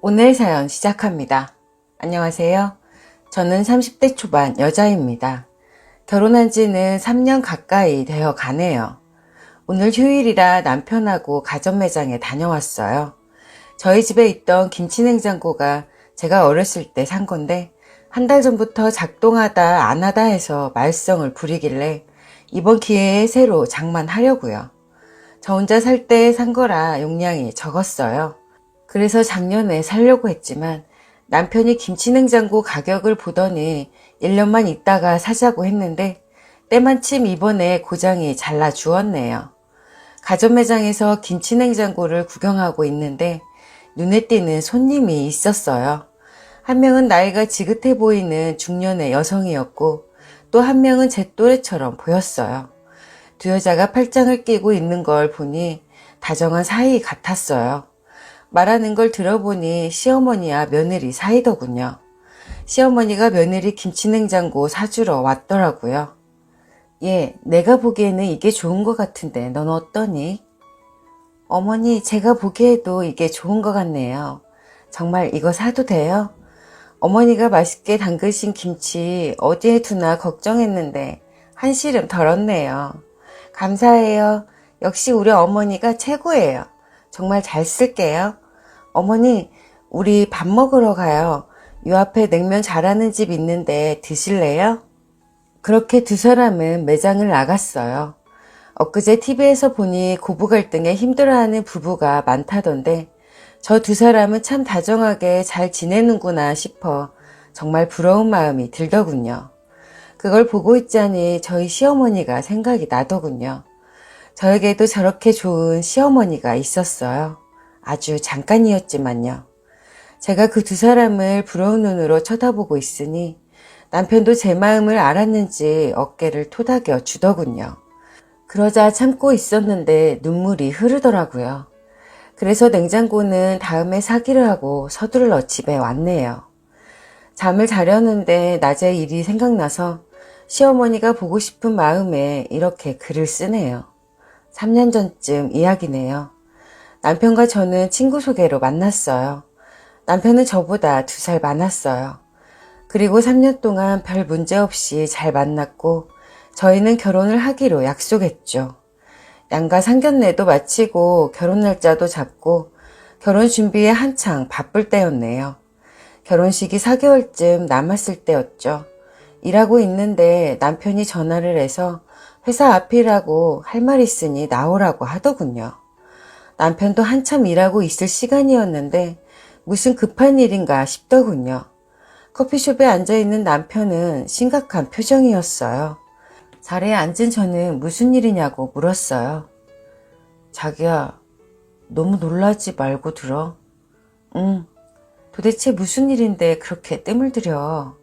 오늘 사연 시작합니다. 안녕하세요. 저는 30대 초반 여자입니다. 결혼한 지는 3년 가까이 되어 가네요. 오늘 휴일이라 남편하고 가전 매장에 다녀왔어요. 저희 집에 있던 김치냉장고가 제가 어렸을 때 산 건데 한 달 전부터 작동하다 안 하다 해서 말썽을 부리길래 이번 기회에 새로 장만하려고요. 저 혼자 살 때 산 거라 용량이 적었어요. 그래서 작년에 사려고 했지만 남편이 김치냉장고 가격을 보더니 1년만 있다가 사자고 했는데 때마침 이번에 고장이 잘나 주었네요. 가전 매장에서 김치냉장고를 구경하고 있는데 눈에 띄는 손님이 있었어요. 한 명은 나이가 지긋해 보이는 중년의 여성이었고 또 한 명은 제 또래처럼 보였어요. 두 여자가 팔짱을 끼고 있는 걸 보니 다정한 사이 같았어요. 말하는 걸 들어보니 시어머니와 며느리 사이더군요. 시어머니가 며느리 김치냉장고 사주러 왔더라고요. 예, 내가 보기에는 이게 좋은 것 같은데 넌 어떠니? 어머니, 제가 보기에도 이게 좋은 것 같네요. 정말 이거 사도 돼요? 어머니가 맛있게 담그신 김치 어디에 두나 걱정했는데 한시름 덜었네요. 감사해요. 역시 우리 어머니가 최고예요. 정말 잘 쓸게요. 어머니, 우리 밥 먹으러 가요. 요 앞에 냉면 잘하는 집 있는데 드실래요? 그렇게 두 사람은 매장을 나갔어요. 엊그제 TV에서 보니 고부 갈등에 힘들어하는 부부가 많다던데 저 두 사람은 참 다정하게 잘 지내는구나 싶어 정말 부러운 마음이 들더군요. 그걸 보고 있자니 저희 시어머니가 생각이 나더군요. 저에게도 저렇게 좋은 시어머니가 있었어요. 아주 잠깐이었지만요. 제가 그 두 사람을 부러운 눈으로 쳐다보고 있으니 남편도 제 마음을 알았는지 어깨를 토닥여 주더군요. 그러자 참고 있었는데 눈물이 흐르더라고요. 그래서 냉장고는 다음에 사기로 하고 서둘러 집에 왔네요. 잠을 자려는데 낮에 일이 생각나서 시어머니가 보고 싶은 마음에 이렇게 글을 쓰네요. 3년 전쯤 이야기네요. 남편과 저는 친구 소개로 만났어요. 남편은 저보다 2살 많았어요. 그리고 3년 동안 별 문제 없이 잘 만났고 저희는 결혼을 하기로 약속했죠. 양가 상견례도 마치고 결혼 날짜도 잡고 결혼 준비에 한창 바쁠 때였네요. 결혼식이 4개월쯤 남았을 때였죠. 일하고 있는데 남편이 전화를 해서 회사 앞이라고 할 말 있으니 나오라고 하더군요. 남편도 한참 일하고 있을 시간이었는데 무슨 급한 일인가 싶더군요. 커피숍에 앉아있는 남편은 심각한 표정이었어요. 자리에 앉은 저는 무슨 일이냐고 물었어요. 자기야, 너무 놀라지 말고 들어. 응, 도대체 무슨 일인데 그렇게 뜸을 들여.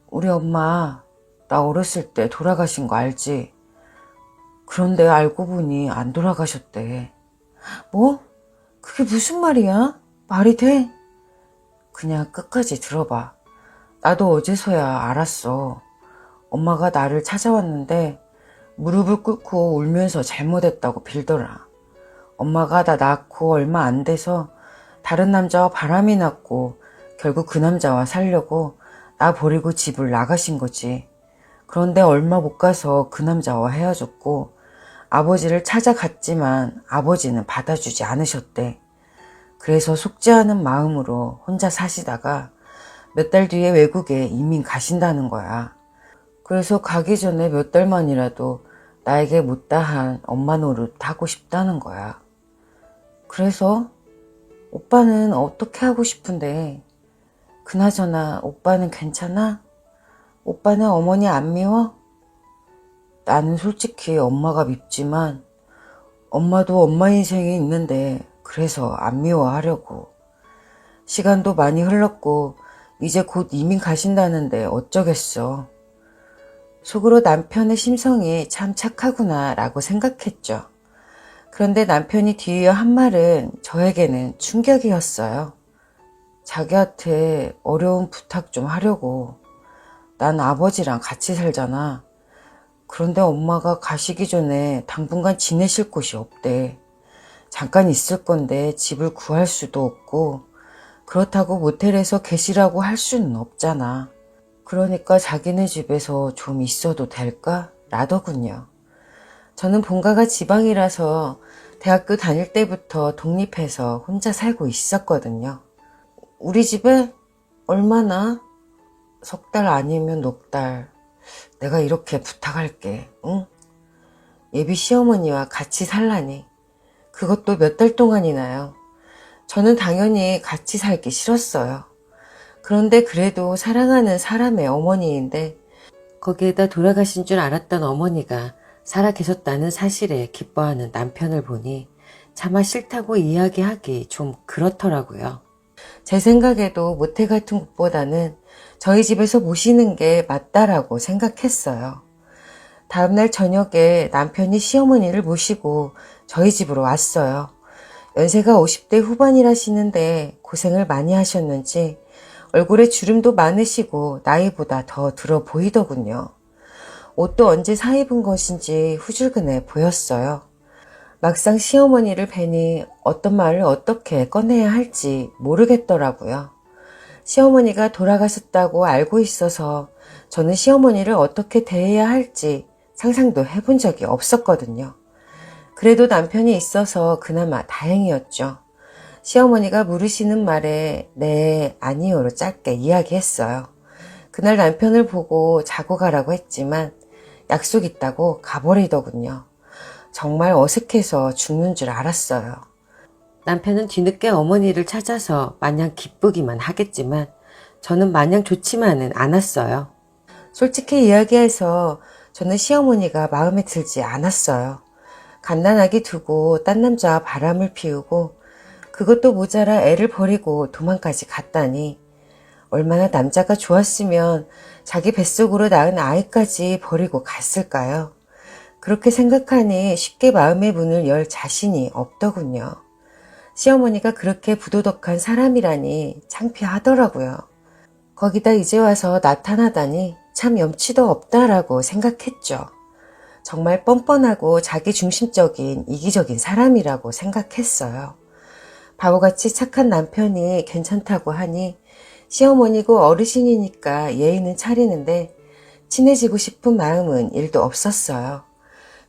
우리 엄마, 나 어렸을 때 돌아가신 거 알지? 그런데 알고 보니 안 돌아가셨대. 뭐? 그게 무슨 말이야? 말이 돼? 그냥 끝까지 들어봐. 나도 어제서야 알았어. 엄마가 나를 찾아왔는데 무릎을 꿇고 울면서 잘못했다고 빌더라. 엄마가 나 낳고 얼마 안 돼서 다른 남자와 바람이 났고 결국 그 남자와 살려고 나 버리고 집을 나가신 거지. 그런데 얼마 못 가서 그 남자와 헤어졌고 아버지를 찾아갔지만 아버지는 받아주지 않으셨대. 그래서 속지 않은 마음으로 혼자 사시다가 몇 달 뒤에 외국에 이민 가신다는 거야. 그래서 가기 전에 몇 달만이라도 나에게 못다한 엄마 노릇 하고 싶다는 거야. 그래서 오빠는 어떻게 하고 싶은데? 그나저나 오빠는 괜찮아? 오빠는 어머니 안 미워? 나는 솔직히 엄마가 밉지만 엄마도 엄마 인생이 있는데 그래서 안 미워하려고. 시간도 많이 흘렀고 이제 곧 이민 가신다는데 어쩌겠어. 속으로 남편의 심성이 참 착하구나 라고 생각했죠. 그런데 남편이 뒤이어 한 말은 저에게는 충격이었어요. 자기한테 어려운 부탁 좀 하려고. 난 아버지랑 같이 살잖아. 그런데 엄마가 가시기 전에 당분간 지내실 곳이 없대. 잠깐 있을 건데 집을 구할 수도 없고 그렇다고 모텔에서 계시라고 할 수는 없잖아. 그러니까 자기네 집에서 좀 있어도 될까? 라더군요. 저는 본가가 지방이라서 대학교 다닐 때부터 독립해서 혼자 살고 있었거든요. 우리 집에 얼마나? 석 달 아니면 넉 달. 내가 이렇게 부탁할게. 응? 예비 시어머니와 같이 살라니. 그것도 몇 달 동안이나요. 저는 당연히 같이 살기 싫었어요. 그런데 그래도 사랑하는 사람의 어머니인데 거기에다 돌아가신 줄 알았던 어머니가 살아 계셨다는 사실에 기뻐하는 남편을 보니 차마 싫다고 이야기하기 좀 그렇더라고요. 제 생각에도 모텔 같은 곳보다는 저희 집에서 모시는 게 맞다라고 생각했어요. 다음날 저녁에 남편이 시어머니를 모시고 저희 집으로 왔어요. 연세가 50대 후반이라시는데 고생을 많이 하셨는지 얼굴에 주름도 많으시고 나이보다 더 들어 보이더군요. 옷도 언제 사 입은 것인지 후줄근해 보였어요. 막상 시어머니를 뵈니 어떤 말을 어떻게 꺼내야 할지 모르겠더라고요. 시어머니가 돌아가셨다고 알고 있어서 저는 시어머니를 어떻게 대해야 할지 상상도 해본 적이 없었거든요. 그래도 남편이 있어서 그나마 다행이었죠. 시어머니가 물으시는 말에 네, 아니요로 짧게 이야기했어요. 그날 남편을 보고 자고 가라고 했지만 약속 있다고 가버리더군요. 정말 어색해서 죽는 줄 알았어요. 남편은 뒤늦게 어머니를 찾아서 마냥 기쁘기만 하겠지만 저는 마냥 좋지만은 않았어요. 솔직히 이야기해서 저는 시어머니가 마음에 들지 않았어요. 갓난아기 두고 딴 남자와 바람을 피우고 그것도 모자라 애를 버리고 도망까지 갔다니 얼마나 남자가 좋았으면 자기 뱃속으로 낳은 아이까지 버리고 갔을까요? 그렇게 생각하니 쉽게 마음의 문을 열 자신이 없더군요. 시어머니가 그렇게 부도덕한 사람이라니 창피하더라고요. 거기다 이제 와서 나타나다니 참 염치도 없다라고 생각했죠. 정말 뻔뻔하고 자기중심적인 이기적인 사람이라고 생각했어요. 바보같이 착한 남편이 괜찮다고 하니 시어머니고 어르신이니까 예의는 차리는데 친해지고 싶은 마음은 1도 없었어요.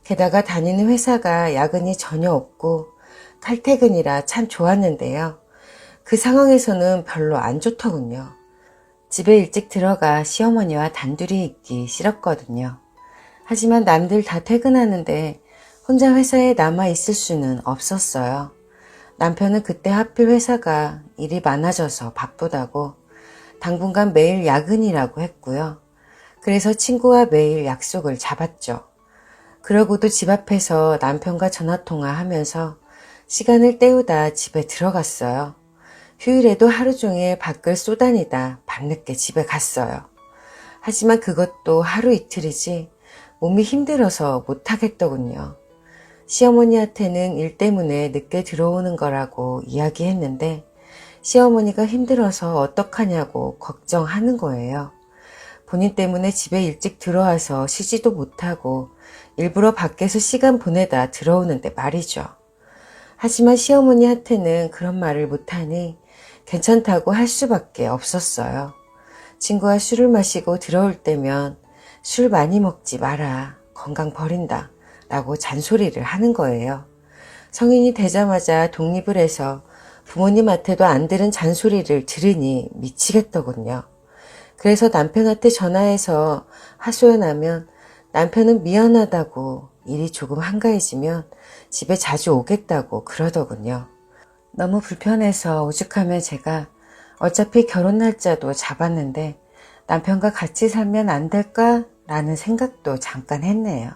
게다가 다니는 회사가 야근이 전혀 없고 칼퇴근이라 참 좋았는데요. 그 상황에서는 별로 안 좋더군요. 집에 일찍 들어가 시어머니와 단둘이 있기 싫었거든요. 하지만 남들 다 퇴근하는데 혼자 회사에 남아 있을 수는 없었어요. 남편은 그때 하필 회사가 일이 많아져서 바쁘다고 당분간 매일 야근이라고 했고요. 그래서 친구와 매일 약속을 잡았죠. 그러고도 집 앞에서 남편과 전화통화하면서 시간을 때우다 집에 들어갔어요. 휴일에도 하루 종일 밖을 쏘다니다 밤늦게 집에 갔어요. 하지만 그것도 하루 이틀이지 몸이 힘들어서 못하겠더군요. 시어머니한테는 일 때문에 늦게 들어오는 거라고 이야기했는데 시어머니가 힘들어서 어떡하냐고 걱정하는 거예요. 본인 때문에 집에 일찍 들어와서 쉬지도 못하고 일부러 밖에서 시간 보내다 들어오는데 말이죠. 하지만 시어머니한테는 그런 말을 못하니 괜찮다고 할 수밖에 없었어요. 친구와 술을 마시고 들어올 때면 술 많이 먹지 마라. 건강 버린다. 라고 잔소리를 하는 거예요. 성인이 되자마자 독립을 해서 부모님한테도 안 들은 잔소리를 들으니 미치겠더군요. 그래서 남편한테 전화해서 하소연하면 남편은 미안하다고 일이 조금 한가해지면 집에 자주 오겠다고 그러더군요. 너무 불편해서 오죽하면 제가 어차피 결혼 날짜도 잡았는데 남편과 같이 살면 안 될까? 라는 생각도 잠깐 했네요.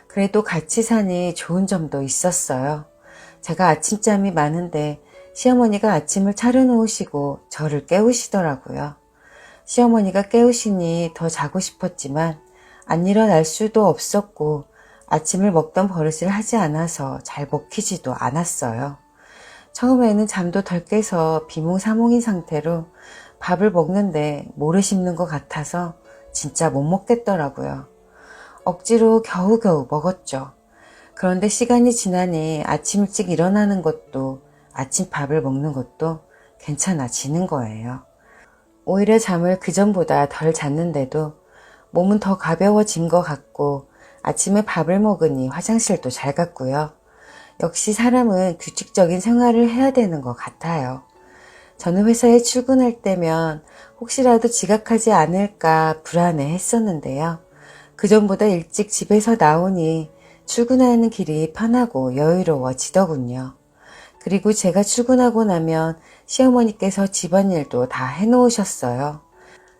그래도 같이 사니 좋은 점도 있었어요. 제가 아침잠이 많은데 시어머니가 아침을 차려놓으시고 저를 깨우시더라고요. 시어머니가 깨우시니 더 자고 싶었지만 안 일어날 수도 없었고 아침을 먹던 버릇을 하지 않아서 잘 먹히지도 않았어요. 처음에는 잠도 덜 깨서 비몽사몽인 상태로 밥을 먹는데 모래 씹는 것 같아서 진짜 못 먹겠더라고요. 억지로 겨우겨우 먹었죠. 그런데 시간이 지나니 아침 일찍 일어나는 것도 아침밥을 먹는 것도 괜찮아지는 거예요. 오히려 잠을 그전보다 덜 잤는데도 몸은 더 가벼워진 것 같고 아침에 밥을 먹으니 화장실도 잘 갔고요. 역시 사람은 규칙적인 생활을 해야 되는 것 같아요. 저는 회사에 출근할 때면 혹시라도 지각하지 않을까 불안해 했었는데요. 그전보다 일찍 집에서 나오니 출근하는 길이 편하고 여유로워지더군요. 그리고 제가 출근하고 나면 시어머니께서 집안일도 다 해놓으셨어요.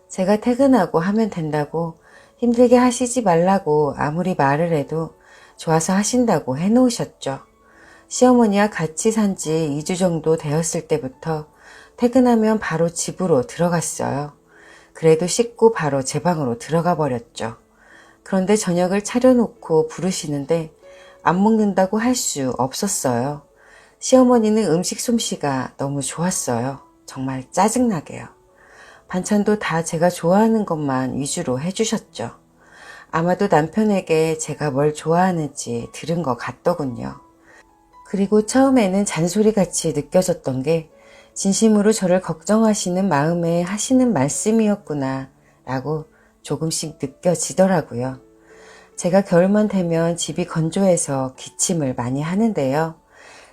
제가 퇴근하고 하면 된다고 힘들게 하시지 말라고 아무리 말을 해도 좋아서 하신다고 해놓으셨죠. 시어머니와 같이 산 지 2주 정도 되었을 때부터 퇴근하면 바로 집으로 들어갔어요. 그래도 씻고 바로 제 방으로 들어가 버렸죠. 그런데 저녁을 차려놓고 부르시는데 안 먹는다고 할 수 없었어요. 시어머니는 음식 솜씨가 너무 좋았어요. 정말 짜증나게요. 반찬도 다 제가 좋아하는 것만 위주로 해주셨죠. 아마도 남편에게 제가 뭘 좋아하는지 들은 것 같더군요. 그리고 처음에는 잔소리같이 느껴졌던 게 진심으로 저를 걱정하시는 마음에 하시는 말씀이었구나 라고 조금씩 느껴지더라고요. 제가 겨울만 되면 집이 건조해서 기침을 많이 하는데요.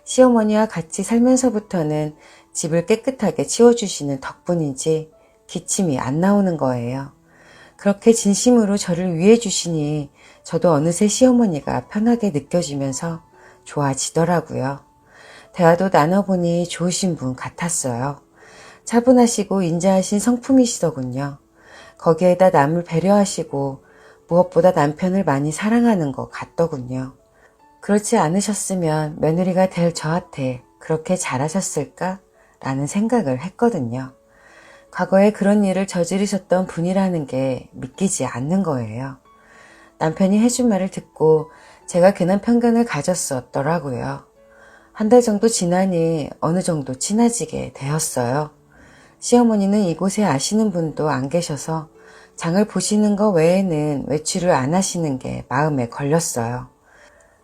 시어머니와 같이 살면서부터는 집을 깨끗하게 치워주시는 덕분인지 기침이 안 나오는 거예요. 그렇게 진심으로 저를 위해 주시니 저도 어느새 시어머니가 편하게 느껴지면서 좋아지더라고요. 대화도 나눠보니 좋으신 분 같았어요. 차분하시고 인자하신 성품이시더군요. 거기에다 남을 배려하시고 무엇보다 남편을 많이 사랑하는 것 같더군요. 그렇지 않으셨으면 며느리가 될 저한테 그렇게 잘하셨을까? 라는 생각을 했거든요. 과거에 그런 일을 저지르셨던 분이라는 게 믿기지 않는 거예요. 남편이 해준 말을 듣고 제가 괜한 편견을 가졌었더라고요. 한 달 정도 지나니 어느 정도 친해지게 되었어요. 시어머니는 이곳에 아시는 분도 안 계셔서 장을 보시는 것 외에는 외출을 안 하시는 게 마음에 걸렸어요.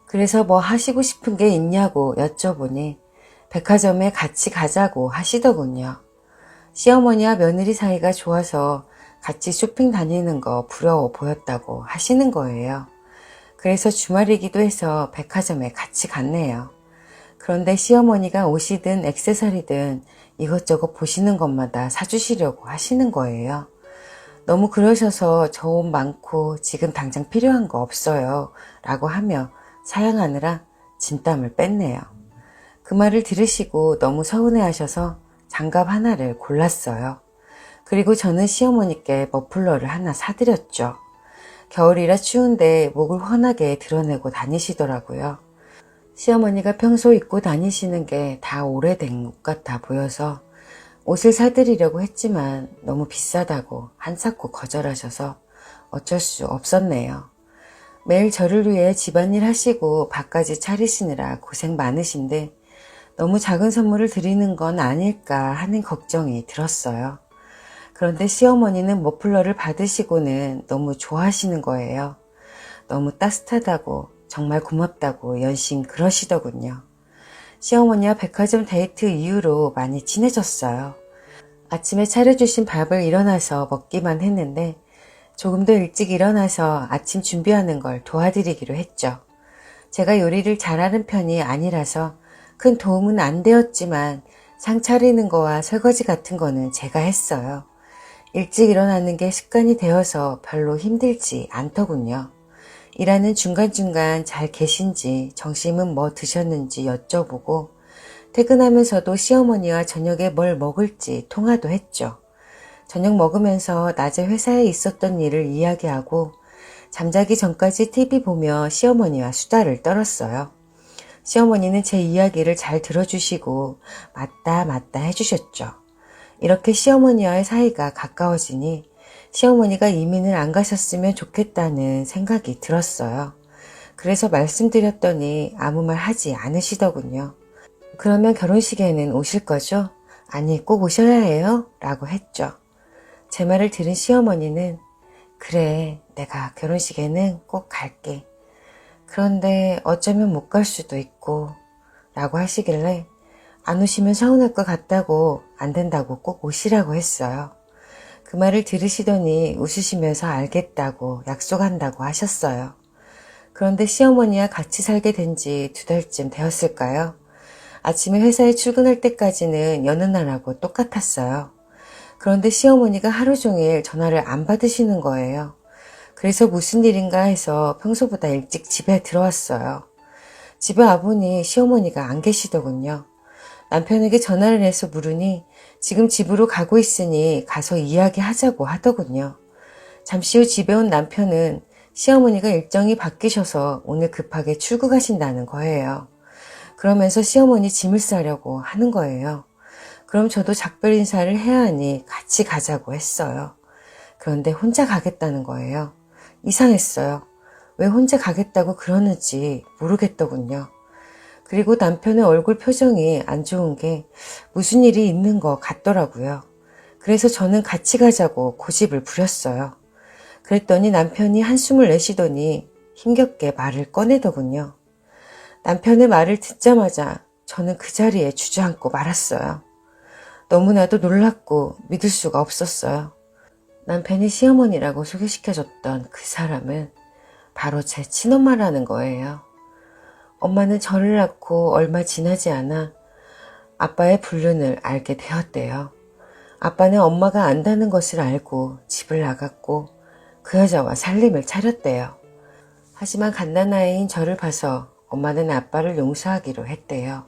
그래서 뭐 하시고 싶은 게 있냐고 여쭤보니 백화점에 같이 가자고 하시더군요. 시어머니와 며느리 사이가 좋아서 같이 쇼핑 다니는 거 부러워 보였다고 하시는 거예요. 그래서 주말이기도 해서 백화점에 같이 갔네요. 그런데 시어머니가 옷이든 액세서리든 이것저것 보시는 것마다 사주시려고 하시는 거예요. 너무 그러셔서 저 옷 많고 지금 당장 필요한 거 없어요 라고 하며 사양하느라 진땀을 뺐네요. 그 말을 들으시고 너무 서운해 하셔서 장갑 하나를 골랐어요. 그리고 저는 시어머니께 머플러를 하나 사드렸죠. 겨울이라 추운데 목을 환하게 드러내고 다니시더라고요. 시어머니가 평소 입고 다니시는 게 다 오래된 옷 같아 보여서 옷을 사드리려고 했지만 너무 비싸다고 한사코 거절하셔서 어쩔 수 없었네요. 매일 저를 위해 집안일 하시고 밥까지 차리시느라 고생 많으신데 너무 작은 선물을 드리는 건 아닐까 하는 걱정이 들었어요. 그런데 시어머니는 머플러를 받으시고는 너무 좋아하시는 거예요. 너무 따뜻하다고 정말 고맙다고 연신 그러시더군요. 시어머니와 백화점 데이트 이후로 많이 친해졌어요. 아침에 차려주신 밥을 일어나서 먹기만 했는데 조금 더 일찍 일어나서 아침 준비하는 걸 도와드리기로 했죠. 제가 요리를 잘하는 편이 아니라서 큰 도움은 안 되었지만 상 차리는 거와 설거지 같은 거는 제가 했어요. 일찍 일어나는 게 습관이 되어서 별로 힘들지 않더군요. 일하는 중간중간 잘 계신지 점심은 뭐 드셨는지 여쭤보고 퇴근하면서도 시어머니와 저녁에 뭘 먹을지 통화도 했죠. 저녁 먹으면서 낮에 회사에 있었던 일을 이야기하고 잠자기 전까지 TV 보며 시어머니와 수다를 떨었어요. 시어머니는 제 이야기를 잘 들어주시고 맞다 맞다 해주셨죠. 이렇게 시어머니와의 사이가 가까워지니 시어머니가 이민을 안 가셨으면 좋겠다는 생각이 들었어요. 그래서 말씀드렸더니 아무 말 하지 않으시더군요. 그러면 결혼식에는 오실 거죠? 아니, 꼭 오셔야 해요? 라고 했죠. 제 말을 들은 시어머니는 그래, 내가 결혼식에는 꼭 갈게. 그런데 어쩌면 못 갈 수도 있고 라고 하시길래 안 오시면 서운할 것 같다고 안 된다고 꼭 오시라고 했어요. 그 말을 들으시더니 웃으시면서 알겠다고 약속한다고 하셨어요. 그런데 시어머니와 같이 살게 된 지 2달쯤 되었을까요? 아침에 회사에 출근할 때까지는 여느 날하고 똑같았어요. 그런데 시어머니가 하루 종일 전화를 안 받으시는 거예요. 그래서 무슨 일인가 해서 평소보다 일찍 집에 들어왔어요. 집에 와보니 시어머니가 안 계시더군요. 남편에게 전화를 해서 물으니 지금 집으로 가고 있으니 가서 이야기하자고 하더군요. 잠시 후 집에 온 남편은 시어머니가 일정이 바뀌셔서 오늘 급하게 출구 가신다는 거예요. 그러면서 시어머니 짐을 싸려고 하는 거예요. 그럼 저도 작별 인사를 해야 하니 같이 가자고 했어요. 그런데 혼자 가겠다는 거예요. 이상했어요. 왜 혼자 가겠다고 그러는지 모르겠더군요. 그리고 남편의 얼굴 표정이 안 좋은 게 무슨 일이 있는 것 같더라고요. 그래서 저는 같이 가자고 고집을 부렸어요. 그랬더니 남편이 한숨을 내쉬더니 힘겹게 말을 꺼내더군요. 남편의 말을 듣자마자 저는 그 자리에 주저앉고 말았어요. 너무나도 놀랍고 믿을 수가 없었어요. 남편이 시어머니라고 소개시켜줬던 그 사람은 바로 제 친엄마라는 거예요. 엄마는 저를 낳고 얼마 지나지 않아 아빠의 불륜을 알게 되었대요. 아빠는 엄마가 안다는 것을 알고 집을 나갔고 그 여자와 살림을 차렸대요. 하지만 갓난아이인 저를 봐서 엄마는 아빠를 용서하기로 했대요.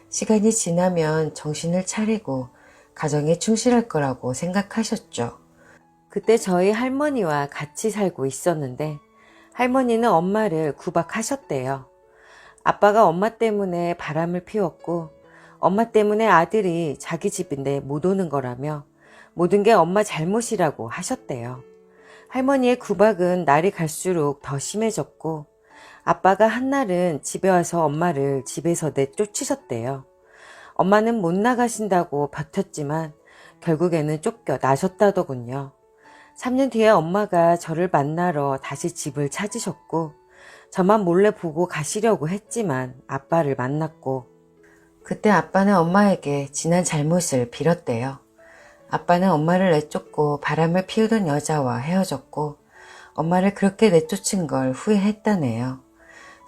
시간이 지나면 정신을 차리고 가정에 충실할 거라고 생각하셨죠. 그때 저희 할머니와 같이 살고 있었는데 할머니는 엄마를 구박하셨대요. 아빠가 엄마 때문에 바람을 피웠고 엄마 때문에 아들이 자기 집인데 못 오는 거라며 모든 게 엄마 잘못이라고 하셨대요. 할머니의 구박은 날이 갈수록 더 심해졌고 아빠가 한날은 집에 와서 엄마를 집에서 내쫓으셨대요. 엄마는 못 나가신다고 버텼지만 결국에는 쫓겨 나셨다더군요. 3년 뒤에 엄마가 저를 만나러 다시 집을 찾으셨고 저만 몰래 보고 가시려고 했지만 아빠를 만났고 그때 아빠는 엄마에게 지난 잘못을 빌었대요. 아빠는 엄마를 내쫓고 바람을 피우던 여자와 헤어졌고 엄마를 그렇게 내쫓은 걸 후회했다네요.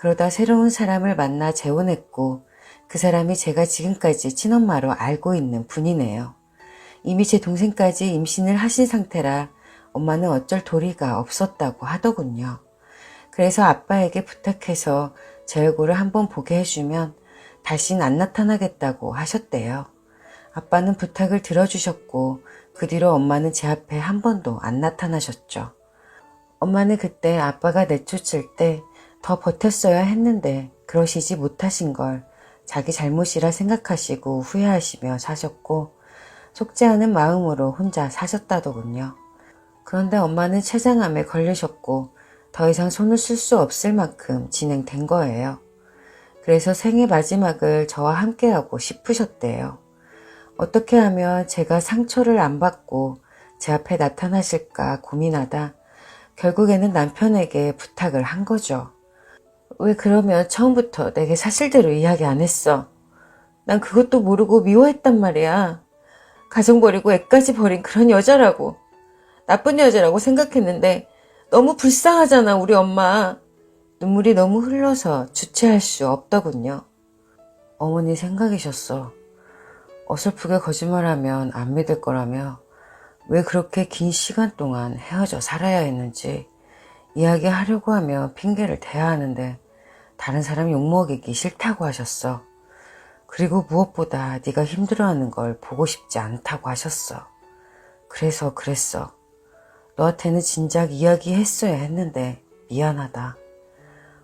그러다 새로운 사람을 만나 재혼했고 그 사람이 제가 지금까지 친엄마로 알고 있는 분이네요. 이미 제 동생까지 임신을 하신 상태라 엄마는 어쩔 도리가 없었다고 하더군요. 그래서 아빠에게 부탁해서 제 얼굴을 한번 보게 해주면 다신 안 나타나겠다고 하셨대요. 아빠는 부탁을 들어주셨고 그 뒤로 엄마는 제 앞에 한 번도 안 나타나셨죠. 엄마는 그때 아빠가 내쫓을 때 더 버텼어야 했는데 그러시지 못하신 걸 자기 잘못이라 생각하시고 후회하시며 사셨고 속지 않은 마음으로 혼자 사셨다더군요. 그런데 엄마는 췌장암에 걸리셨고 더 이상 손을 쓸 수 없을 만큼 진행된 거예요. 그래서 생애 마지막을 저와 함께하고 싶으셨대요. 어떻게 하면 제가 상처를 안 받고 제 앞에 나타나실까 고민하다 결국에는 남편에게 부탁을 한 거죠. 왜 그러면 처음부터 내게 사실대로 이야기 안 했어? 난 그것도 모르고 미워했단 말이야. 가정 버리고 애까지 버린 그런 여자라고. 나쁜 여자라고 생각했는데 너무 불쌍하잖아 우리 엄마. 눈물이 너무 흘러서 주체할 수 없더군요. 어머니 생각이셨어. 어설프게 거짓말하면 안 믿을 거라며 왜 그렇게 긴 시간 동안 헤어져 살아야 했는지 이야기하려고 하며 핑계를 대야 하는데 다른 사람 욕먹이기 싫다고 하셨어. 그리고 무엇보다 네가 힘들어하는 걸 보고 싶지 않다고 하셨어. 그래서 그랬어. 너한테는 진작 이야기했어야 했는데 미안하다.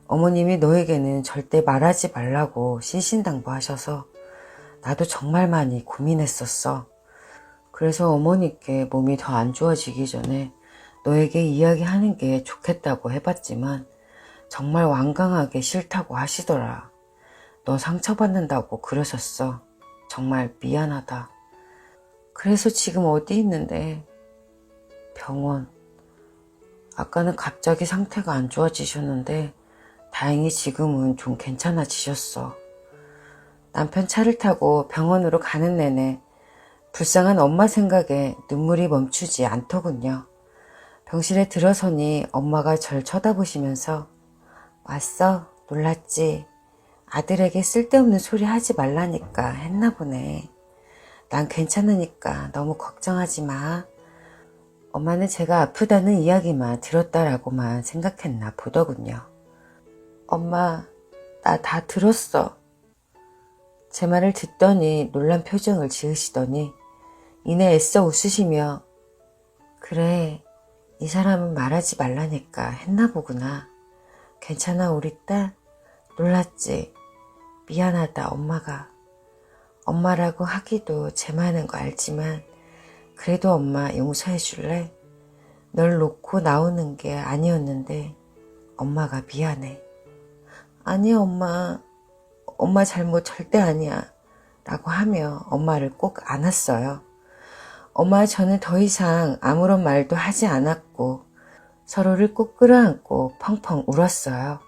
어머님이 너에게는 절대 말하지 말라고 신신당부하셔서 나도 정말 많이 고민했었어. 그래서 어머니께 몸이 더 안 좋아지기 전에 너에게 이야기하는 게 좋겠다고 해봤지만 정말 완강하게 싫다고 하시더라. 너 상처받는다고 그러셨어. 정말 미안하다. 그래서 지금 어디 있는데? 병원. 아까는 갑자기 상태가 안 좋아지셨는데 다행히 지금은 좀 괜찮아지셨어. 남편 차를 타고 병원으로 가는 내내 불쌍한 엄마 생각에 눈물이 멈추지 않더군요. 병실에 들어서니 엄마가 절 쳐다보시면서 왔어? 놀랐지? 아들에게 쓸데없는 소리 하지 말라니까 했나 보네. 난 괜찮으니까 너무 걱정하지 마. 엄마는 제가 아프다는 이야기만 들었다라고만 생각했나 보더군요. 엄마, 나 다 들었어. 제 말을 듣더니 놀란 표정을 지으시더니 이내 애써 웃으시며 그래, 이 사람은 말하지 말라니까 했나 보구나. 괜찮아 우리 딸? 놀랐지? 미안하다 엄마가. 엄마라고 하기도 제 많은 거 알지만 그래도 엄마 용서해 줄래? 널 놓고 나오는 게 아니었는데 엄마가 미안해. 아니야 엄마. 엄마 잘못 절대 아니야. 라고 하며 엄마를 꼭 안았어요. 엄마와 저는 더 이상 아무런 말도 하지 않았고 서로를 꼭 끌어안고 펑펑 울었어요.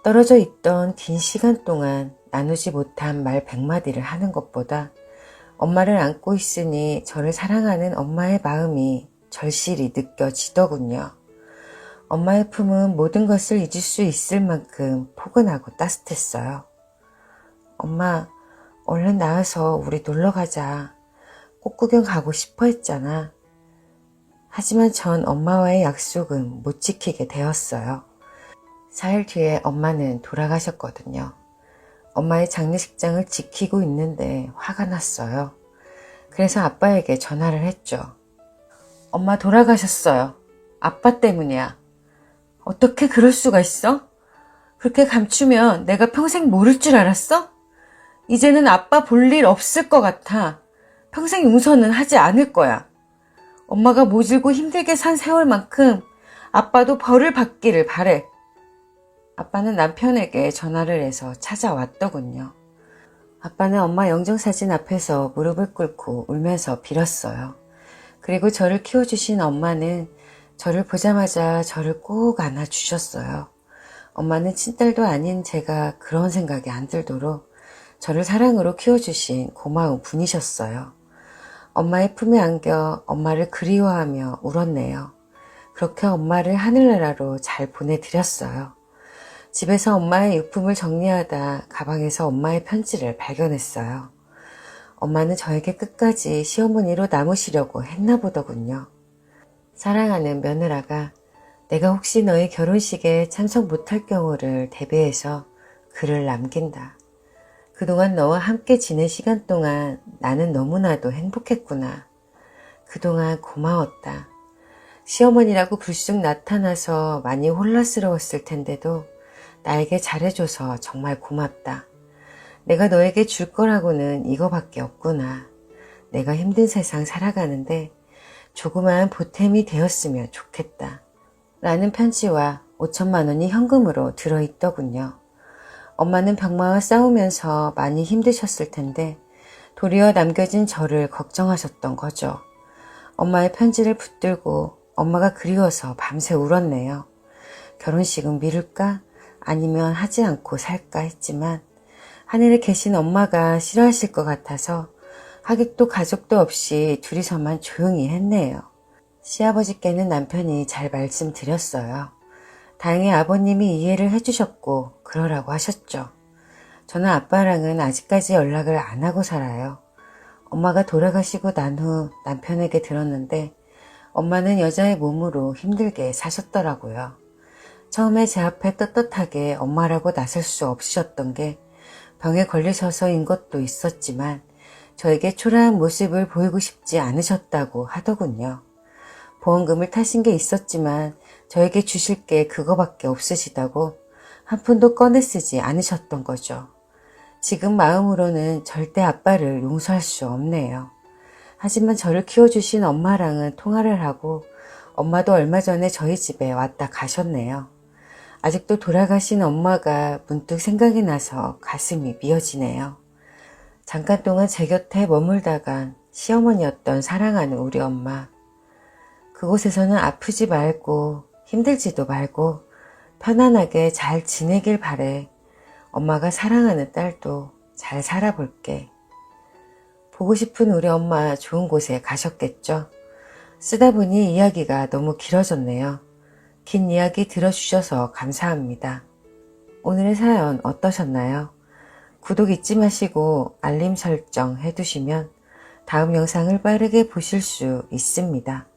떨어져 있던 긴 시간 동안 나누지 못한 말 100마디를 하는 것보다 엄마를 안고 있으니 저를 사랑하는 엄마의 마음이 절실히 느껴지더군요. 엄마의 품은 모든 것을 잊을 수 있을 만큼 포근하고 따뜻했어요. 엄마, 얼른 나와서 우리 놀러 가자. 꽃구경 가고 싶어 했잖아. 하지만 전 엄마와의 약속은 못 지키게 되었어요. 4일 뒤에 엄마는 돌아가셨거든요. 엄마의 장례식장을 지키고 있는데 화가 났어요. 그래서 아빠에게 전화를 했죠. 엄마 돌아가셨어요. 아빠 때문이야. 어떻게 그럴 수가 있어? 그렇게 감추면 내가 평생 모를 줄 알았어? 이제는 아빠 볼 일 없을 것 같아. 평생 용서는 하지 않을 거야. 엄마가 모질고 힘들게 산 세월만큼 아빠도 벌을 받기를 바래. 아빠는 남편에게 전화를 해서 찾아왔더군요. 아빠는 엄마 영정사진 앞에서 무릎을 꿇고 울면서 빌었어요. 그리고 저를 키워주신 엄마는 저를 보자마자 저를 꼭 안아주셨어요. 엄마는 친딸도 아닌 제가 그런 생각이 안 들도록 저를 사랑으로 키워주신 고마운 분이셨어요. 엄마의 품에 안겨 엄마를 그리워하며 울었네요. 그렇게 엄마를 하늘나라로 잘 보내드렸어요. 집에서 엄마의 유품을 정리하다 가방에서 엄마의 편지를 발견했어요. 엄마는 저에게 끝까지 시어머니로 남으시려고 했나 보더군요. 사랑하는 며느라가 내가 혹시 너의 결혼식에 참석 못할 경우를 대비해서 글을 남긴다. 그동안 너와 함께 지낸 시간 동안 나는 너무나도 행복했구나. 그동안 고마웠다. 시어머니라고 불쑥 나타나서 많이 혼란스러웠을 텐데도 나에게 잘해줘서 정말 고맙다. 내가 너에게 줄 거라고는 이거밖에 없구나. 내가 힘든 세상 살아가는데 조그마한 보탬이 되었으면 좋겠다. 라는 편지와 5천만 원이 현금으로 들어있더군요. 엄마는 병마와 싸우면서 많이 힘드셨을 텐데 도리어 남겨진 저를 걱정하셨던 거죠. 엄마의 편지를 붙들고 엄마가 그리워서 밤새 울었네요. 결혼식은 미룰까? 아니면 하지 않고 살까 했지만 하늘에 계신 엄마가 싫어하실 것 같아서 하객도 가족도 없이 둘이서만 조용히 했네요. 시아버지께는 남편이 잘 말씀드렸어요. 다행히 아버님이 이해를 해주셨고 그러라고 하셨죠. 저는 아빠랑은 아직까지 연락을 안 하고 살아요. 엄마가 돌아가시고 난 후 남편에게 들었는데 엄마는 여자의 몸으로 힘들게 사셨더라고요. 처음에 제 앞에 떳떳하게 엄마라고 나설 수 없으셨던 게 병에 걸리셔서인 것도 있었지만 저에게 초라한 모습을 보이고 싶지 않으셨다고 하더군요. 보험금을 타신 게 있었지만 저에게 주실 게 그거밖에 없으시다고 한 푼도 꺼내 쓰지 않으셨던 거죠. 지금 마음으로는 절대 아빠를 용서할 수 없네요. 하지만 저를 키워주신 엄마랑은 통화를 하고 엄마도 얼마 전에 저희 집에 왔다 가셨네요. 아직도 돌아가신 엄마가 문득 생각이 나서 가슴이 미어지네요. 잠깐 동안 제 곁에 머물다간 시어머니였던 사랑하는 우리 엄마. 그곳에서는 아프지 말고 힘들지도 말고 편안하게 잘 지내길 바래. 엄마가 사랑하는 딸도 잘 살아볼게. 보고 싶은 우리 엄마 좋은 곳에 가셨겠죠? 쓰다 보니 이야기가 너무 길어졌네요. 긴 이야기 들어주셔서 감사합니다. 오늘의 사연 어떠셨나요? 구독 잊지 마시고 알림 설정 해두시면 다음 영상을 빠르게 보실 수 있습니다.